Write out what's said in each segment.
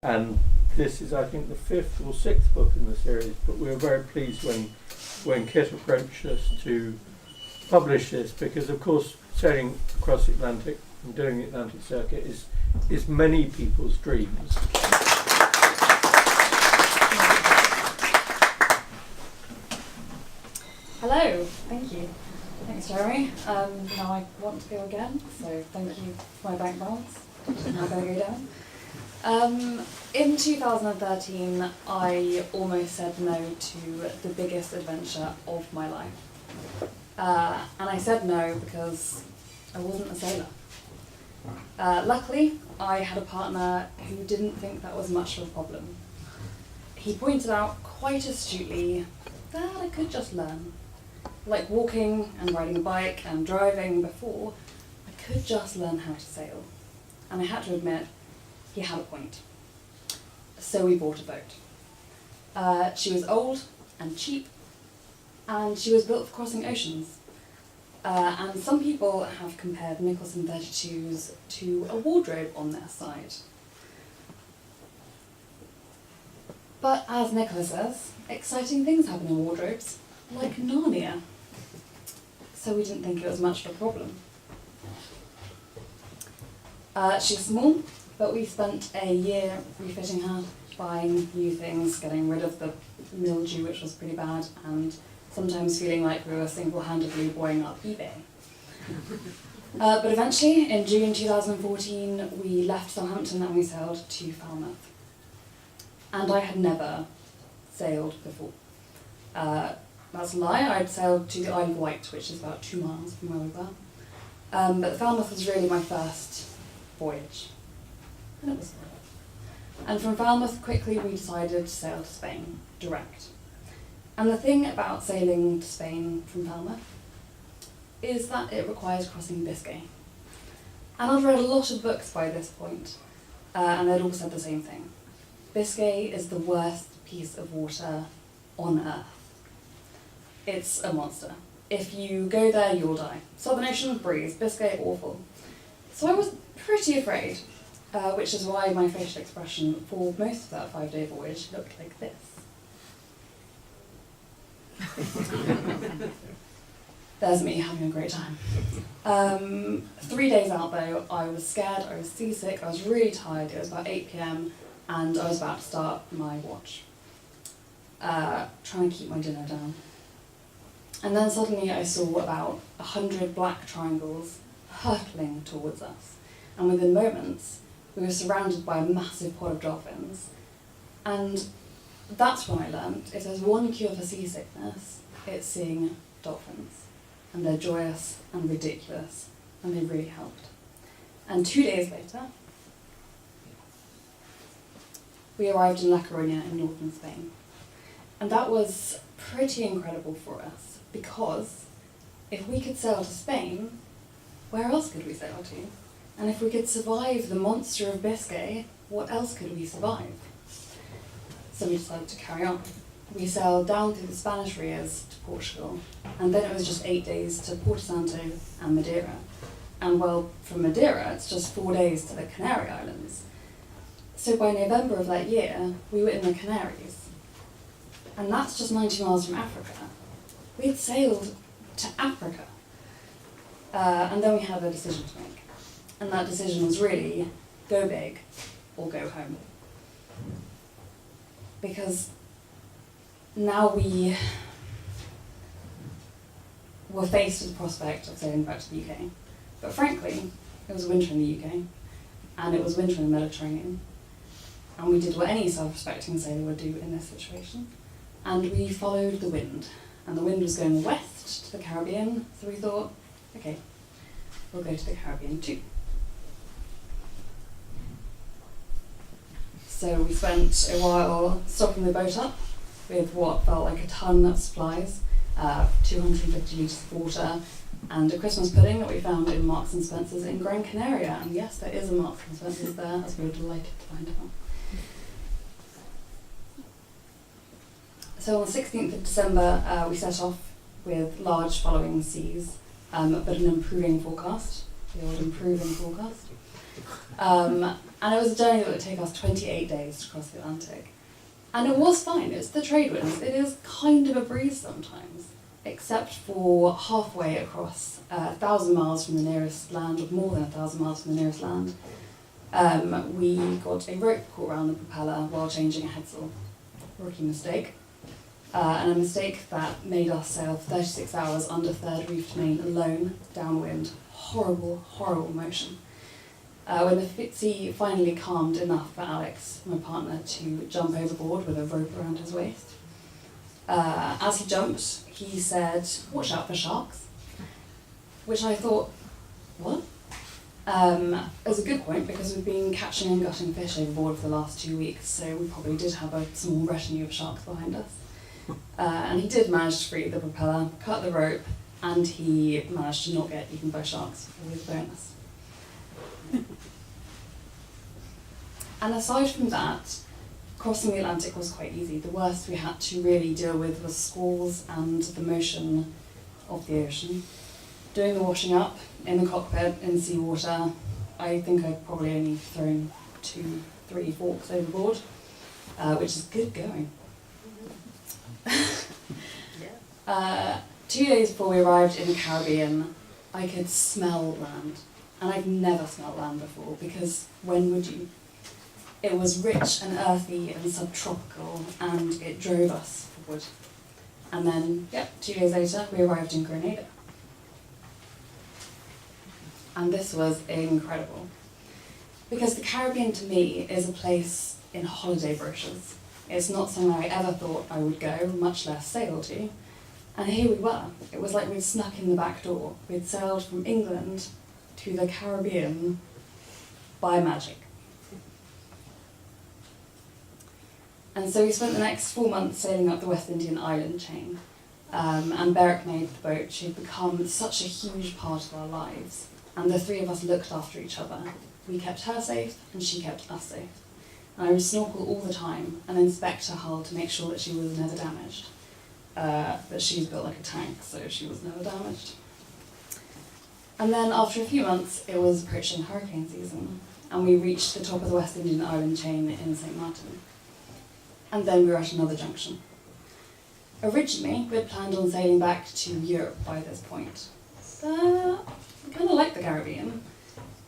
And this is, I think, the 5th or 6th book in the series, but we were very pleased when Kit approached us to publish this, because of course sailing across the Atlantic and doing the Atlantic circuit is many people's dreams. Hello, thank you. Thanks, Jeremy. Now I want to go again, so thank you for my bank balance. Now I'm going to go down. In 2013, I almost said no to the biggest adventure of my life. And I said no because I wasn't a sailor. Luckily, I had a partner who didn't think that was much of a problem. He pointed out quite astutely that I could just learn. Like walking and riding a bike and driving before, I could just learn how to sail. And I had to admit, he had a point. So we bought a boat. She was old and cheap, and she was built for crossing oceans. And some people have compared Nicholson 32s to a wardrobe on their side. But as Nicola says, exciting things happen in wardrobes, like Narnia. So we didn't think it was much of a problem. She's small, but we spent a year refitting her, buying new things, getting rid of the mildew, which was pretty bad, and sometimes feeling like we were single-handedly buoying up eBay. But eventually, in June 2014, we left Southampton and we sailed to Falmouth. And I had never sailed before. That's a lie. I'd sailed to the Isle of Wight, which is about 2 miles from where we were. But Falmouth was really my first voyage. And it was fun. And from Falmouth, quickly we decided to sail to Spain, direct. And the thing about sailing to Spain from Falmouth is that it requires crossing Biscay. And I'd read a lot of books by this point, and they'd all said the same thing. Biscay is the worst piece of water on earth. It's a monster. If you go there, you'll die. Southern Ocean, breeze. Biscay, awful. So I was pretty afraid, which is why my facial expression for most of that 5-day voyage looked like this. There's me having a great time. 3 days out though, I was scared, I was seasick, I was really tired. It was about 8 p.m. and I was about to start my watch. Trying to keep my dinner down. And then suddenly I saw about 100 black triangles hurtling towards us. And within moments, we were surrounded by a massive pod of dolphins. And that's when I learned, if there's one cure for seasickness, it's seeing dolphins. And they're joyous and ridiculous, and they really helped. And 2 days later, we arrived in La Coruña in northern Spain. And that was pretty incredible for us, because if we could sail to Spain, where else could we sail to? And if we could survive the monster of Biscay, what else could we survive? So we decided to carry on. We sailed down through the Spanish Rias to Portugal, and then it was just 8 days to Porto Santo and Madeira. And well, from Madeira, it's just 4 days to the Canary Islands. So by November of that year, we were in the Canaries. And that's just 90 miles from Africa. We'd sailed to Africa. And then we had a decision to make. And that decision was really, go big or go home. Because now we were faced with the prospect of sailing back to the UK. But frankly, it was winter in the UK, and it was winter in the Mediterranean. And we did what any self-respecting sailor would do in this situation. And we followed the wind. And the wind was going west to the Caribbean, so we thought, okay, we'll go to the Caribbean too. So we spent a while stocking the boat up with what felt like a ton of supplies, 250 litres of water, and a Christmas pudding that we found in Marks and Spencer's in Gran Canaria. And yes, there is a Marks and Spencer's there, as we were delighted to find out. So on the 16th of December, we set off with large following seas, but an improving forecast, the old improving forecast. And it was a journey that would take us 28 days to cross the Atlantic. And it was fine, it's the trade winds. It is kind of a breeze sometimes, except for halfway across 1,000 miles from the nearest land, or more than 1,000 miles from the nearest land. We got a rope caught around the propeller while changing a headsail. Rookie mistake. And a mistake that made us sail for 36 hours under third reefed main alone, downwind. Horrible, horrible motion. When the sea finally calmed enough for Alex, my partner, to jump overboard with a rope around his waist. As he jumped, he said, "Watch out for sharks," which I thought, what? It was a good point because we've been catching and gutting fish overboard for the last 2 weeks, so we probably did have a small retinue of sharks behind us. And he did manage to free the propeller, cut the rope, and he managed to not get eaten by sharks, always a bonus. And aside from that, crossing the Atlantic was quite easy. The worst we had to really deal with was squalls and the motion of the ocean. Doing the washing up in the cockpit in seawater, I think I've probably only thrown 2-3 forks overboard, which is good going. 2 days before we arrived in the Caribbean, I could smell land. And I've never smelled land before, because when would you? It was rich and earthy and subtropical, and it drove us forward. And then, 2 days later, we arrived in Grenada. And this was incredible. Because the Caribbean to me is a place in holiday brochures. It's not somewhere I ever thought I would go, much less sail to. And here we were. It was like we'd snuck in the back door. We'd sailed from England to the Caribbean by magic. And so we spent the next 4 months sailing up the West Indian island chain. And Beric made the boat. She'd become such a huge part of our lives. And the three of us looked after each other. We kept her safe, and she kept us safe. And I would snorkel all the time and inspect her hull to make sure that she was never damaged. But she's built like a tank, so she was never damaged. And then after a few months, it was approaching hurricane season, and we reached the top of the West Indian island chain in St. Martin. And then we were at another junction. Originally, we had planned on sailing back to Europe by this point. But we kind of liked the Caribbean,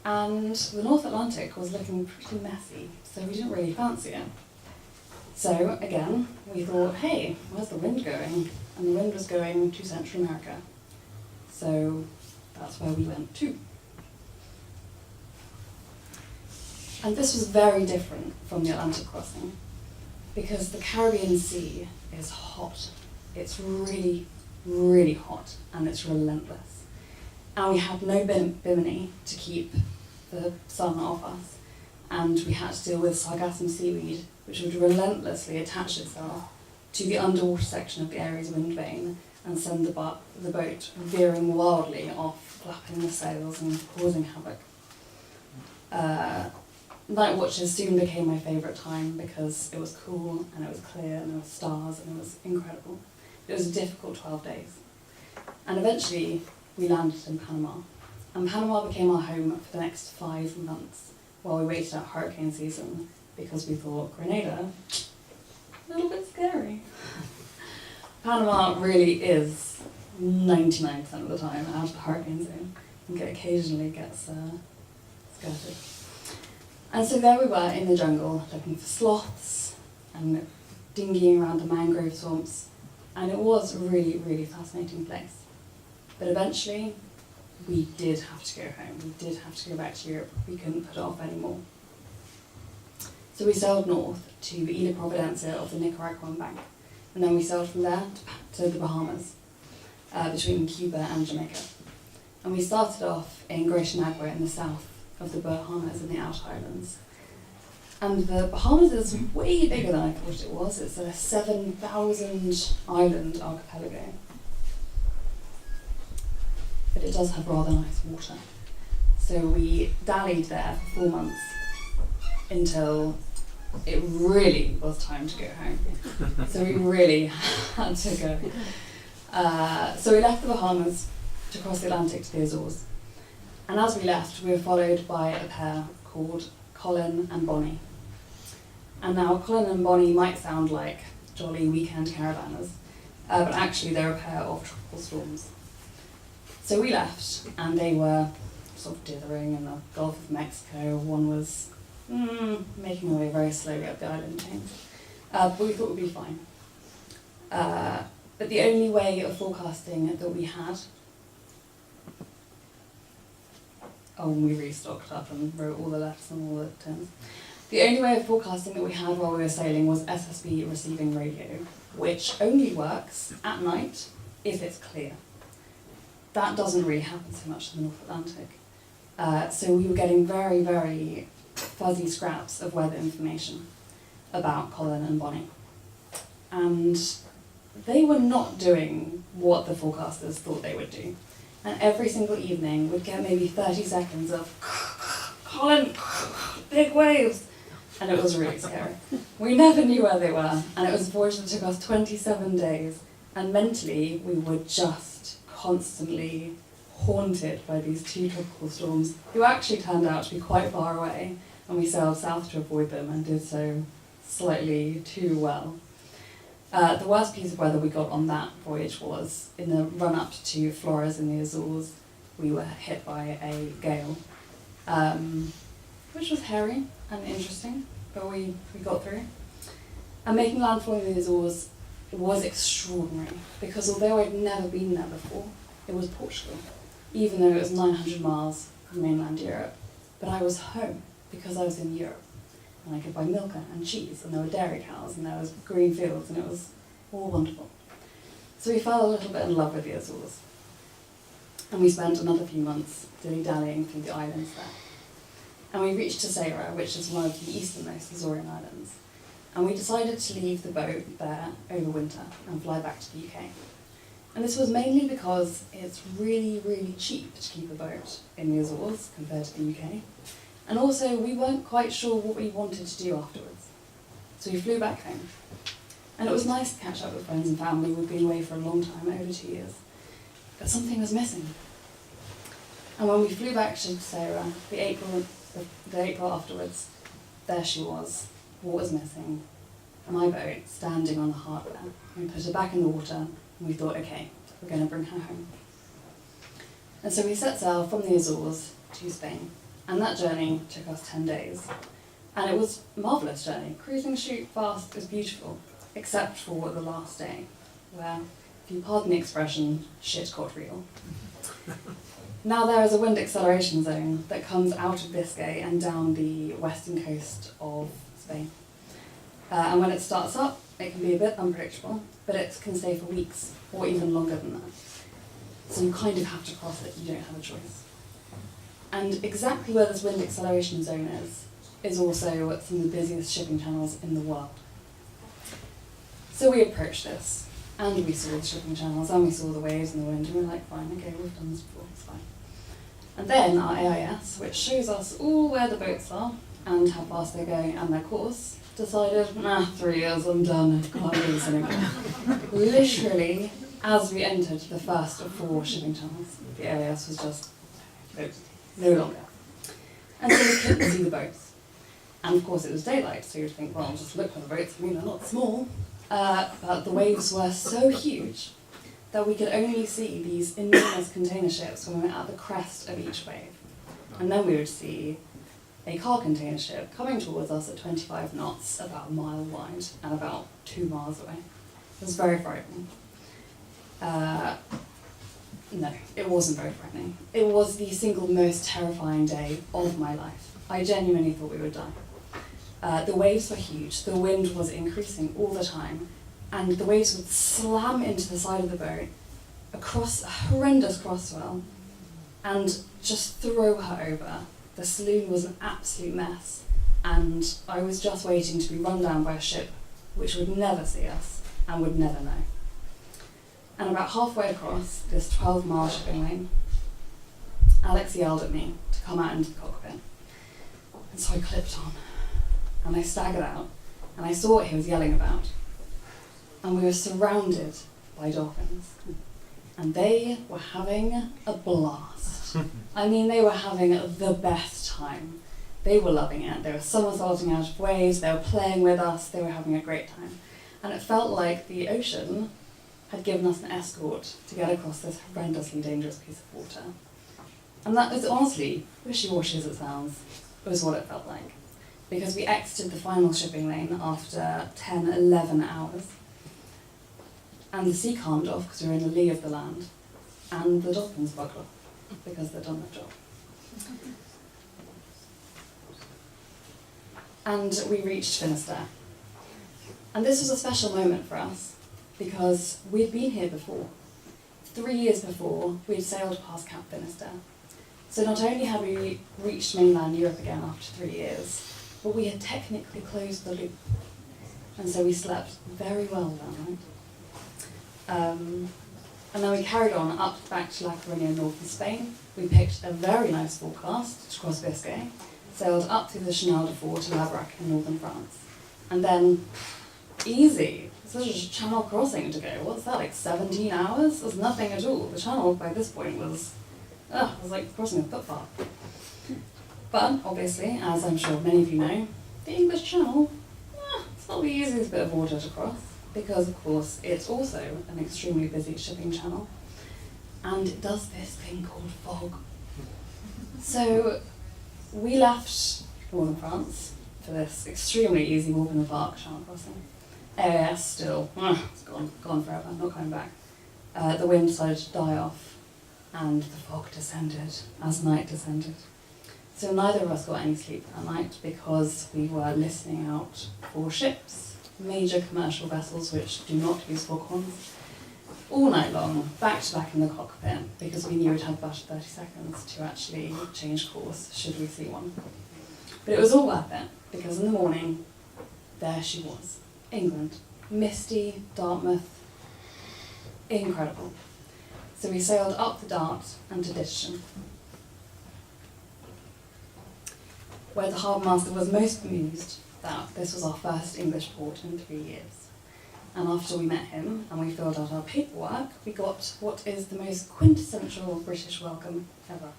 and the North Atlantic was looking pretty messy, so we didn't really fancy it. So, again, we thought, hey, where's the wind going? And the wind was going to Central America. So that's where we went to. And this was very different from the Atlantic crossing, because the Caribbean Sea is hot. It's really, really hot, and it's relentless. And we had no bimini to keep the sun off us, and we had to deal with sargassum seaweed, which would relentlessly attach itself to the underwater section of the Aries wind vane and send the boat veering wildly off, flapping the sails and causing havoc. Night watches soon became my favourite time because it was cool and it was clear and there were stars and it was incredible. It was a difficult 12 days. And eventually we landed in Panama. And Panama became our home for the next 5 months while we waited out hurricane season, because we thought Grenada, a little bit scary. Panama really is 99% of the time out of the hurricane zone, and occasionally gets skirted. And so there we were in the jungle, looking for sloths and dinghying around the mangrove swamps, and it was a really, really fascinating place. But eventually, we did have to go home. We did have to go back to Europe. We couldn't put it off anymore. So we sailed north to Isla Providencia of the Nicaraguan bank, and then we sailed from there to the Bahamas, between Cuba and Jamaica. And we started off in Great Anagua in the south of the Bahamas in the outer islands. And the Bahamas is way bigger than I thought it was. It's a 7,000 island archipelago. But it does have rather nice water. So we dallied there for 4 months until it really was time to go home. So we really had to go. So we left the Bahamas to cross the Atlantic to the Azores. And as we left, we were followed by a pair called Colin and Bonnie. And now Colin and Bonnie might sound like jolly weekend caravanners, but actually they're a pair of tropical storms. So we left, and they were sort of dithering in the Gulf of Mexico. One was making their way very slowly up the island chains. But we thought we'd be fine. But the only way of forecasting that we had, we restocked up and wrote all the letters and all the terms. The only way of forecasting that we had while we were sailing was SSB receiving radio, which only works at night if it's clear. That doesn't really happen so much in the North Atlantic. So we were getting very, very fuzzy scraps of weather information about Colin and Bonnie. And they were not doing what the forecasters thought they would do. And every single evening we'd get maybe 30 seconds of Colin, big waves. And it was really scary. We never knew where they were, and it was a voyage that took us 27 days. And mentally, we were just constantly haunted by these two tropical storms, who actually turned out to be quite far away, and we sailed south to avoid them and did so slightly too well. The worst piece of weather we got on that voyage was in the run-up to Flores in the Azores. We were hit by a gale, which was hairy and interesting, but we got through. And making landfall in the Azores was extraordinary, because although I'd never been there before, it was Portugal, even though it was 900 miles from mainland Europe. But I was home, because I was in Europe, and I could buy milk and cheese, and there were dairy cows, and there was green fields, and it was all wonderful. So we fell a little bit in love with the Azores, and we spent another few months dilly-dallying through the islands there. And we reached Terceira, which is one of the easternmost Azorian islands, and we decided to leave the boat there over winter and fly back to the UK. And this was mainly because it's really, really cheap to keep a boat in the Azores compared to the UK. And also, we weren't quite sure what we wanted to do afterwards. So we flew back home. And it was nice to catch up with friends and family. We'd been away for a long time, over 2 years. But something was missing. And when we flew back to Sarah, the April afterwards, there she was. What was missing? My boat, standing on the harbour. We put her back in the water, and we thought, okay, we're going to bring her home. And so we set sail from the Azores to Spain. And that journey took us 10 days. And it was a marvellous journey. Cruising, shoot, fast, it was beautiful. Except for the last day, where, if you pardon the expression, shit got real. Now there is a wind acceleration zone that comes out of Biscay and down the western coast of Spain. And when it starts up, it can be a bit unpredictable, but it can stay for weeks, or even longer than that. So you kind of have to cross it, you don't have a choice. And exactly where this wind acceleration zone is also some of the busiest shipping channels in the world. So we approached this, and we saw the shipping channels, and we saw the waves and the wind, and we were like, fine, okay, we've done this before, it's fine. And then our AIS, which shows us all where the boats are, and how fast they're going, and their course, decided, 3 years, I'm done, can't do this anymore. Literally, as we entered the first of 4 shipping channels, the AIS was just no longer. And so we couldn't see the boats. And of course it was daylight, so you'd think, well, just look for the boats, I mean, they're not small. But the waves were so huge that we could only see these enormous container ships when we were at the crest of each wave. And then we would see a car container ship coming towards us at 25 knots, about a mile wide, and about 2 miles away. It was very frightening. No, it wasn't very frightening. It was the single most terrifying day of my life. I genuinely thought we would die. The waves were huge, the wind was increasing all the time, and the waves would slam into the side of the boat, across a horrendous crosswell, and just throw her over. The saloon was an absolute mess, and I was just waiting to be run down by a ship which would never see us and would never know. And about halfway across this 12-mile shipping lane, Alex yelled at me to come out into the cockpit. And so I clipped on, and I staggered out, and I saw what he was yelling about. And we were surrounded by dolphins. And they were having a blast. I mean, they were having the best time. They were loving it. They were somersaulting out of waves, they were playing with us, they were having a great time. And it felt like the ocean had given us an escort to get across this horrendously dangerous piece of water. And that is honestly, wishy-washy as it sounds, was what it felt like. Because we exited the final shipping lane after 10, 11 hours. And the sea calmed off because we were in the lee of the land. And the dolphins bugged off because they'd done their job. And we reached Finisterre. And this was a special moment for us because we'd been here before. 3 years before, we'd sailed past Cape Finisterre. So not only had we reached mainland Europe again after 3 years, but we had technically closed the loop. And so we slept very well that night. And then we carried on up back to La Coruña, northern Spain. We picked a very nice forecast to cross Biscay, sailed up through the Canal de Four to Labrac in northern France. And then, easy, such a channel crossing to go. What's that, like 17 hours? There's nothing at all. The channel by this point was, it was like crossing a footpath. But obviously, as I'm sure many of you know, the English Channel, it's not the easiest bit of water to cross, because of course it's also an extremely busy shipping channel, and it does this thing called fog. So we left northern France for this extremely easy walk in the park channel crossing. AIS still, it's gone forever, not coming back. The wind started to die off, and the fog descended as night descended. So neither of us got any sleep that night because we were listening out for ships, major commercial vessels which do not use foghorns, all night long, back to back in the cockpit, because we knew we'd have about 30 seconds to actually change course should we see one. But it was all worth it, because in the morning, there she was, England, misty, Dartmouth, incredible. So we sailed up the Dart and to Ditchen, where the harbour master was most amused that this was our first English port in 3 years. And after we met him and we filled out our paperwork, we got what is the most quintessential British welcome ever.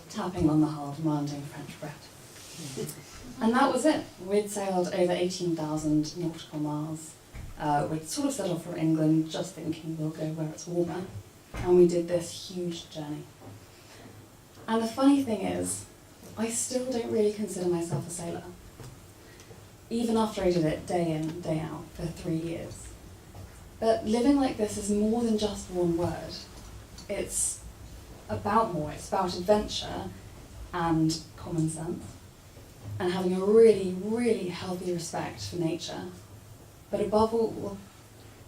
Tapping on the hull, demanding French bread. And that was it. We'd sailed over 18,000 nautical miles. We'd sort of set off from England, just thinking we'll go where it's warmer. And we did this huge journey. And the funny thing is, I still don't really consider myself a sailor. Even after I did it day in, day out for 3 years. But living like this is more than just one word. It's about more. It's about adventure and common sense. And having a really, really healthy respect for nature. But above all,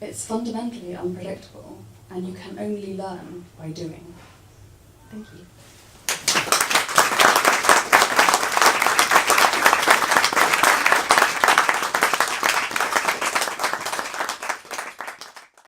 it's fundamentally unpredictable, and you can only learn by doing. Thank you.